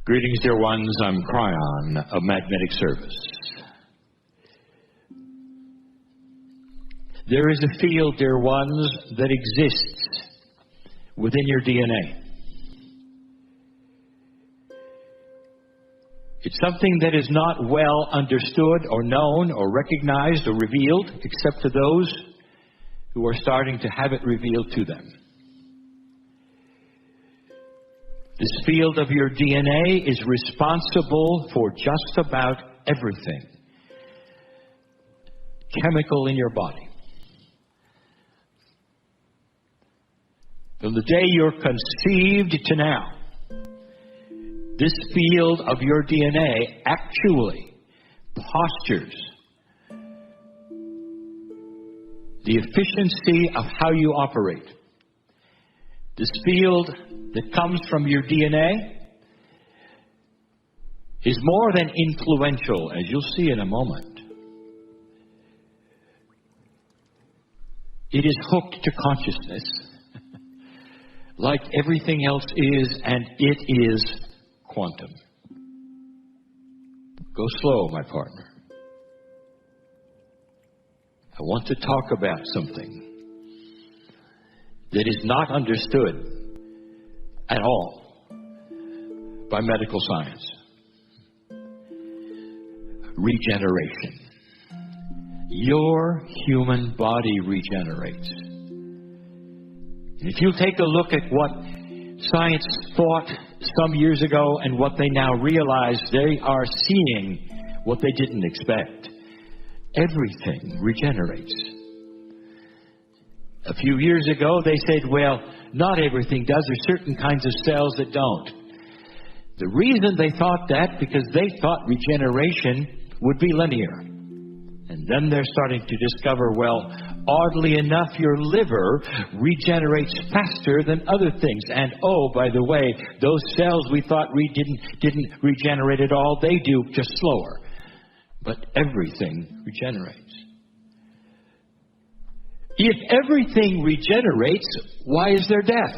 Greetings, dear ones. I'm Kryon of Magnetic Service. There is a field, dear ones, that exists within your DNA. It's something that is not well understood or known or recognized or revealed, except to those who are starting to have it revealed to them. This field of your DNA is responsible for just about everything chemical in your body. From the day you're conceived to now, this field of your DNA actually postures the efficiency of how you operate. This field that comes from your DNA is more than influential, as you'll see in a moment. It is hooked to consciousness, like everything else is, and it is quantum. Go slow, my partner. I want to talk about something that is not understood at all by medical science. Regeneration. Your human body regenerates. And if you take a look at what science thought some years ago and what they now realize, they are seeing what they didn't expect. Everything regenerates. A few years ago, they said, well, not everything does. There's certain kinds of cells that don't. The reason they thought that, because they thought regeneration would be linear. And then they're starting to discover, well, oddly enough, your liver regenerates faster than other things. And oh, by the way, those cells we thought we didn't regenerate at all, they do, just slower. But everything regenerates. If everything regenerates, why is there death?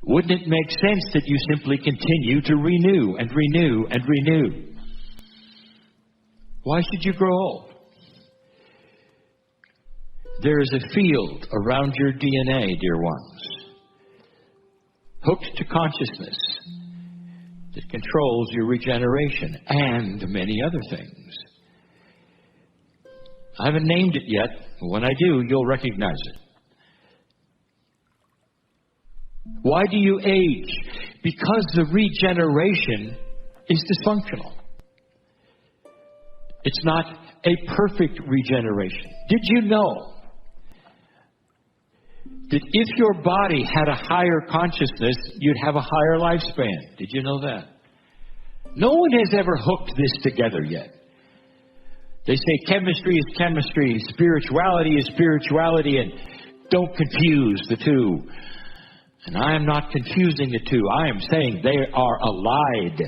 Wouldn't it make sense that you simply continue to renew and renew and renew? Why should you grow old? There is a field around your DNA, dear ones, hooked to consciousness that controls your regeneration and many other things. I haven't named it yet. When I do, you'll recognize it. Why do you age? Because the regeneration is dysfunctional. It's not a perfect regeneration. Did you know that if your body had a higher consciousness, you'd have a higher lifespan? Did you know that? No one has ever hooked this together yet. They say chemistry is chemistry, spirituality is spirituality, and don't confuse the two. And I am not confusing the two. I am saying they are allied,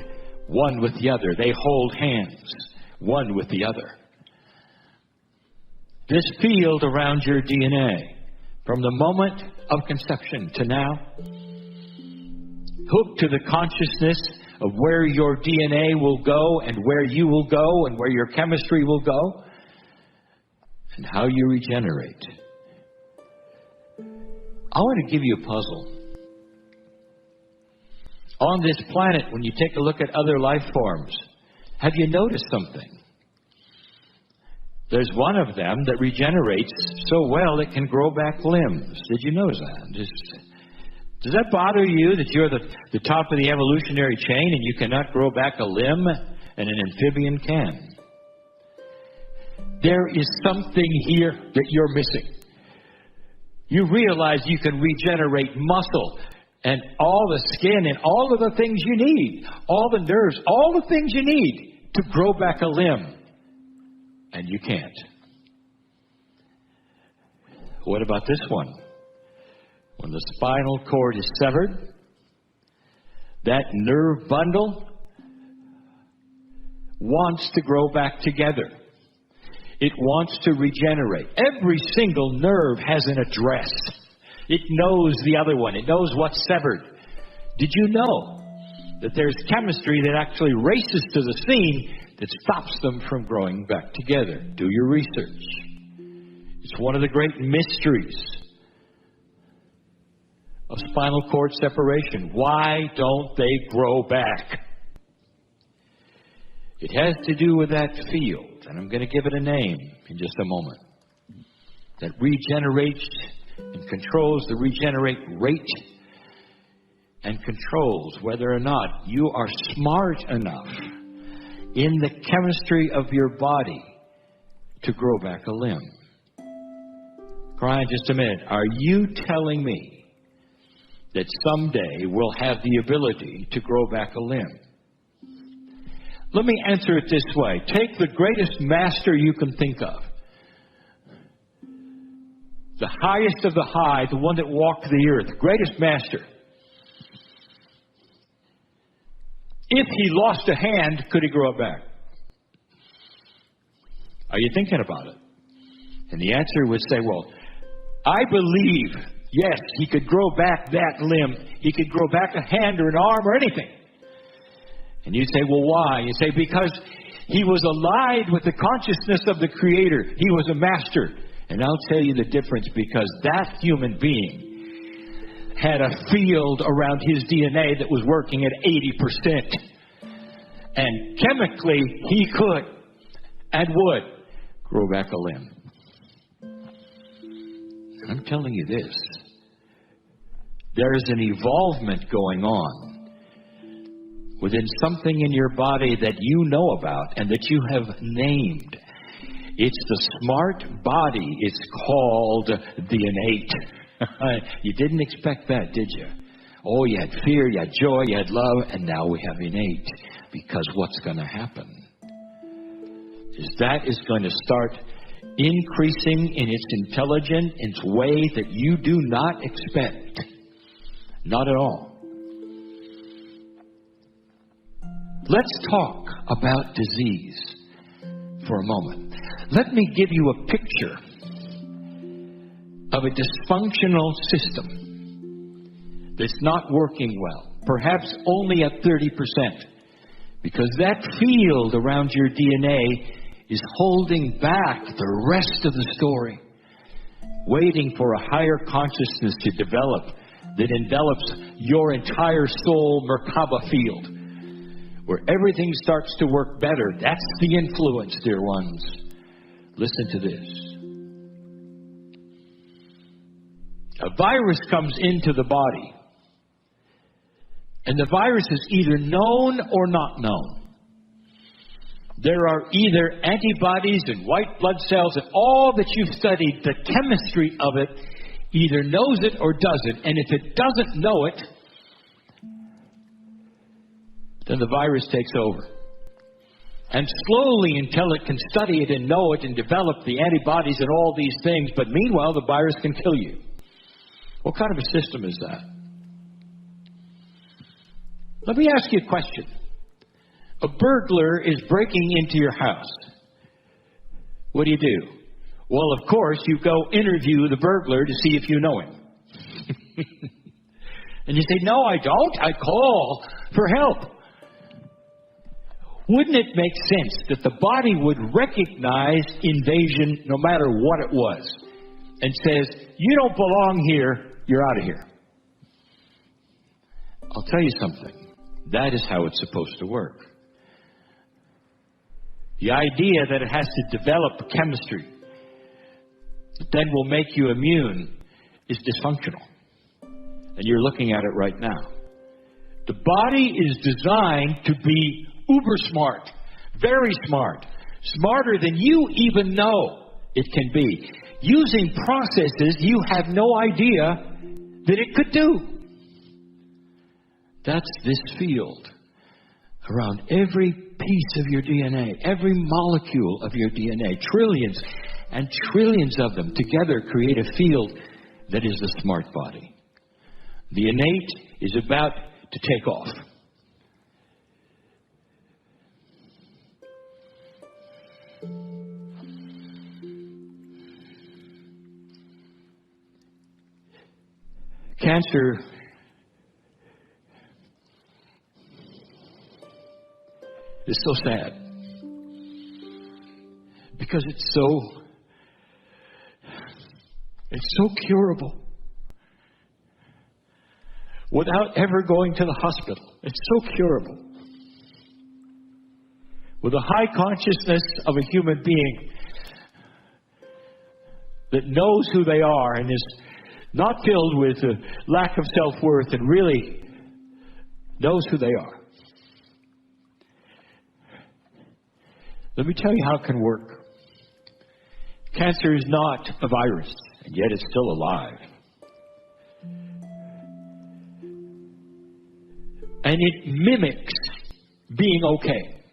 one with the other. They hold hands, one with the other. This field around your DNA, from the moment of conception to now, hooked to the consciousness of where your DNA will go and where you will go and where your chemistry will go and how you regenerate. I want to give you a puzzle. On this planet, when you take a look at other life forms, have you noticed something? There's one of them that regenerates so well it can grow back limbs. Did you notice that? Does that bother you that you're the top of the evolutionary chain and you cannot grow back a limb and an amphibian can? There is something here that you're missing. You realize you can regenerate muscle and all the skin and all of the things you need, all the nerves, all the things you need to grow back a limb. And you can't. What about this one? When the spinal cord is severed, that nerve bundle wants to grow back together. It wants to regenerate. Every single nerve has an address. It knows the other one. It knows what's severed. Did you know that there's chemistry that actually races to the scene that stops them from growing back together. Do your research. It's one of the great mysteries of spinal cord separation. Why don't they grow back? It has to do with that field, and I'm going to give it a name in just a moment, that regenerates and controls the regenerate rate and controls whether or not you are smart enough in the chemistry of your body to grow back a limb. Kryon, just a minute. Are you telling me that someday we'll have the ability to grow back a limb? Let me answer it this way. Take the greatest master you can think of. The highest of the high, the one that walked the earth, greatest master. If he lost a hand, could he grow it back? Are you thinking about it? And the answer would say, well, I believe, yes, he could grow back that limb. He could grow back a hand or an arm or anything. And you say, well, why? You say, because he was allied with the consciousness of the Creator. He was a master. And I'll tell you the difference, because that human being had a field around his DNA that was working at 80%. And chemically, he could and would grow back a limb. And I'm telling you this. There is an evolvement going on within something in your body that you know about and that you have named. It's the smart body. It's called the innate. You didn't expect that, did you? Oh, you had fear, you had joy, you had love, and now we have innate. Because what's going to happen is that is going to start increasing in its intelligence, in its way that you do not expect. Not at all. Let's talk about disease for a moment. Let me give you a picture of a dysfunctional system that's not working well, perhaps only at 30%, because that field around your DNA is holding back the rest of the story, waiting for a higher consciousness to develop that envelops your entire soul Merkaba field, where everything starts to work better. That's the influence, dear ones. Listen to this. A virus comes into the body, and the virus is either known or not known. There are either antibodies and white blood cells, and all that you've studied, the chemistry of it, either knows it or doesn't. And if it doesn't know it, then the virus takes over. And slowly, until it can study it and know it and develop the antibodies and all these things, but meanwhile, the virus can kill you. What kind of a system is that? Let me ask you a question. A burglar is breaking into your house. What do? Well, of course, you go interview the burglar to see if you know him. And you say, no, I don't. I call for help. Wouldn't it make sense that the body would recognize invasion no matter what it was and says, you don't belong here, you're out of here? I'll tell you something. That is how it's supposed to work. The idea that it has to develop chemistry that then will make you immune is dysfunctional. And you're looking at it right now. The body is designed to be uber smart, very smart, smarter than you even know it can be, using processes you have no idea that it could do. That's this field around every piece of your DNA, every molecule of your DNA, trillions and trillions of them together create a field that is the smart body. The innate is about to take off. Cancer is so sad. Because it's so curable. Without ever going to the hospital. It's so curable. With a high consciousness of a human being that knows who they are and is not filled with a lack of self-worth and really knows who they are. Let me tell you how it can work. Cancer is not a virus, and yet it's still alive. And it mimics being okay.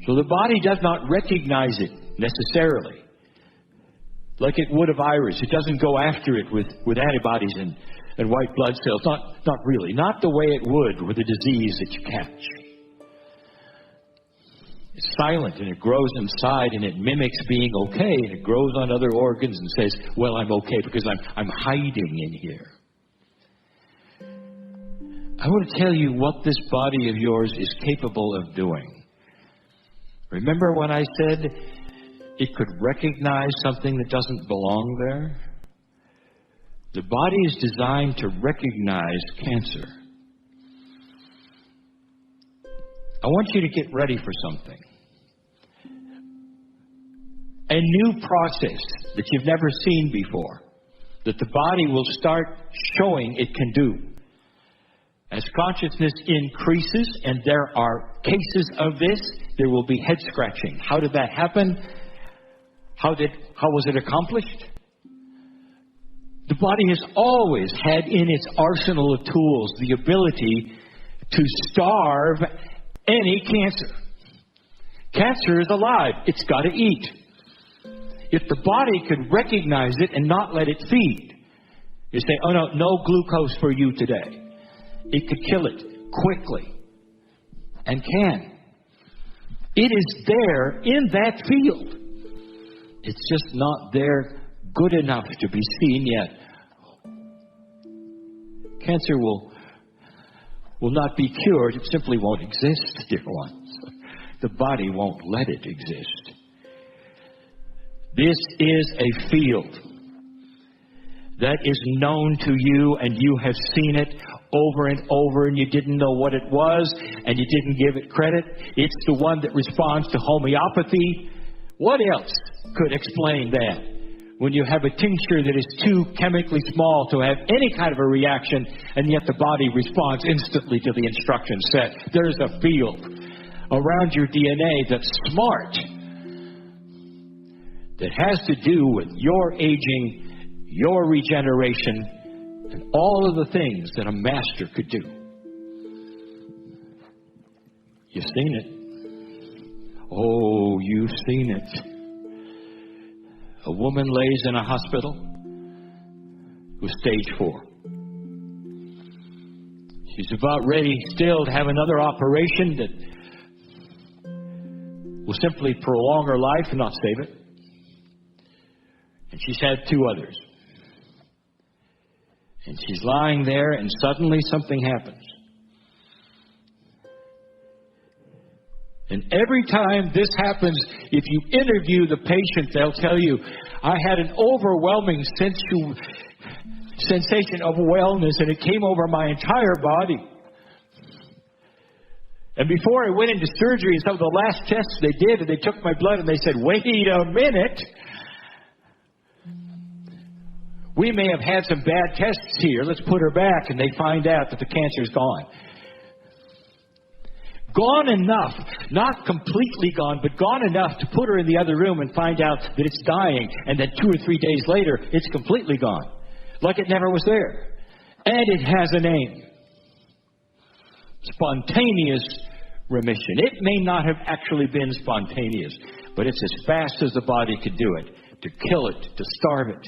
So the body does not recognize it necessarily like it would a virus. It doesn't go after it with antibodies and white blood cells. Not really. Not the way it would with a disease that you catch. It's silent and it grows inside and it mimics being okay, and it grows on other organs and says, well, I'm okay because I'm hiding in here. I want to tell you what this body of yours is capable of doing. Remember when I said it could recognize something that doesn't belong there? The body is designed to recognize cancer. I want you to get ready for something. A new process that you've never seen before, that the body will start showing it can do. As consciousness increases, and there are cases of this, there will be head scratching. How did that happen? How was it accomplished? The body has always had in its arsenal of tools the ability to starve any cancer. Cancer is alive. It's got to eat. If the body could recognize it and not let it feed, you say, oh no glucose for you today. It could kill it quickly. And can. It is there in that field. It's just not there good enough to be seen yet. Cancer will not be cured. It simply won't exist, dear ones. The body won't let it exist. This is a field that is known to you, and you have seen it over and over, and you didn't know what it was, and you didn't give it credit. It's the one that responds to homeopathy. What else could explain that? When you have a tincture that is too chemically small to have any kind of a reaction, and yet the body responds instantly to the instruction set. There's a field around your DNA that's smart, that has to do with your aging, your regeneration, and all of the things that a master could do. You've seen it. Oh, you've seen it. A woman lays in a hospital with stage 4. She's about ready still to have another operation that will simply prolong her life and not save it. And she's had 2 others. And she's lying there, and suddenly something happens. And every time this happens, if you interview the patient, they'll tell you, I had an overwhelming sensation of wellness, and it came over my entire body. And before I went into surgery, some of the last tests they did, and they took my blood, and they said, wait a minute. We may have had some bad tests here. Let's put her back. And they find out that the cancer's gone. Gone enough, not completely gone, but gone enough to put her in the other room and find out that it's dying. And then 2 or 3 days later, it's completely gone. Like it never was there. And it has a name. Spontaneous remission. It may not have actually been spontaneous, but it's as fast as the body could do it. To kill it, to starve it.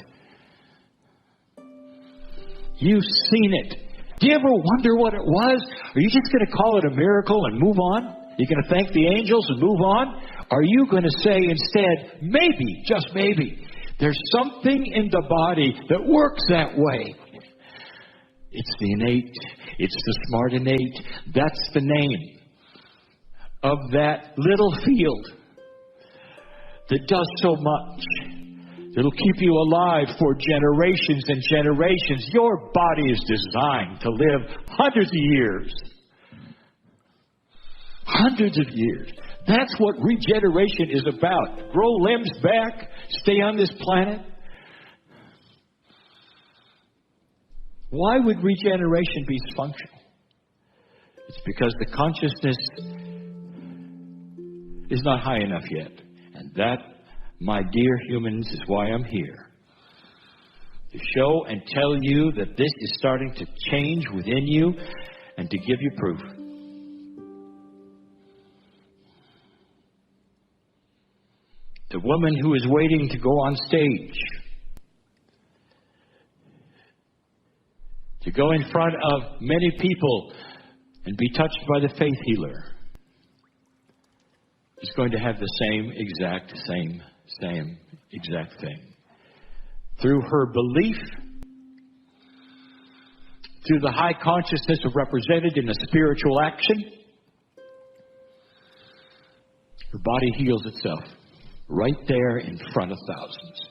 You've seen it. Do you ever wonder what it was? Are you just going to call it a miracle and move on? You're going to thank the angels and move on? Are you going to say instead, maybe, just maybe, there's something in the body that works that way? It's the innate. It's the smart innate. That's the name. of that little field that does so much. It'll keep you alive for generations and generations. Your body is designed to live hundreds of years. Hundreds of years. That's what regeneration is about. Grow limbs back, stay on this planet. Why would regeneration be functional? It's because the consciousness is not high enough yet. And that, my dear humans, is why I'm here. To show and tell you that this is starting to change within you and to give you proof. The woman who is waiting to go on stage, to go in front of many people and be touched by the faith healer, is going to have the same exact thing. Through her belief, through the high consciousness represented in a spiritual action, her body heals itself right there in front of thousands.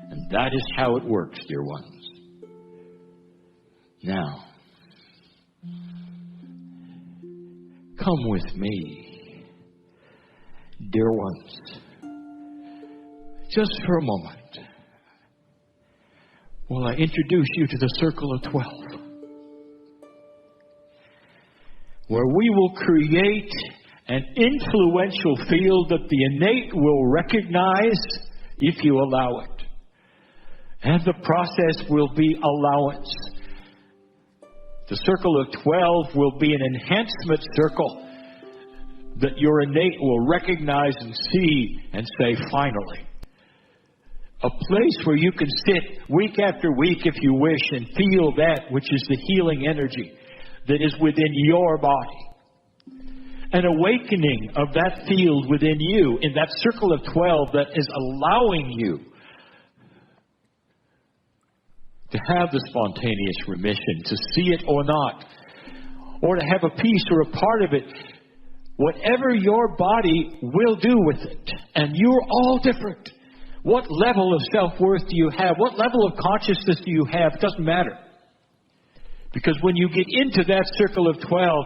And that is how it works, dear ones. Now, come with me, dear ones, just for a moment, while I introduce you to the circle of 12, where we will create an influential field that the innate will recognize if you allow it. And the process will be allowance. The circle of 12 will be an enhancement circle that your innate will recognize and see and say, finally. A place where you can sit week after week, if you wish, and feel that which is the healing energy that is within your body. An awakening of that field within you, in that circle of 12 that is allowing you to have the spontaneous remission, to see it or not, or to have a piece or a part of it. Whatever your body will do with it, and you're all different. What level of self-worth do you have? What level of consciousness do you have? It doesn't matter. Because when you get into that circle of 12,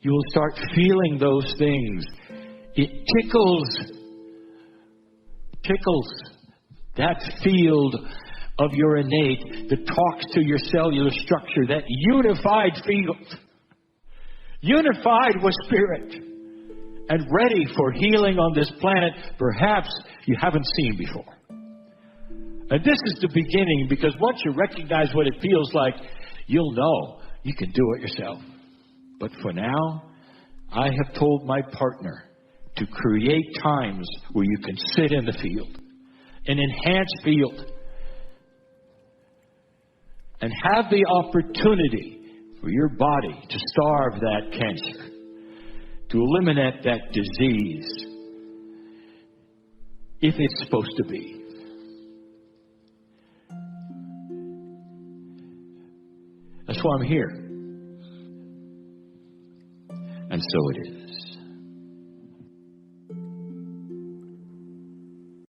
you will start feeling those things. It tickles that field of your innate that talks to your cellular structure, that unified field. Unified with spirit. And ready for healing on this planet perhaps you haven't seen before. And this is the beginning, because once you recognize what it feels like, you'll know you can do it yourself. But for now, I have told my partner to create times where you can sit in the field, an enhanced field, and have the opportunity for your body to starve that cancer, to eliminate that disease, if it's supposed to be. That's why I'm here. And so it is.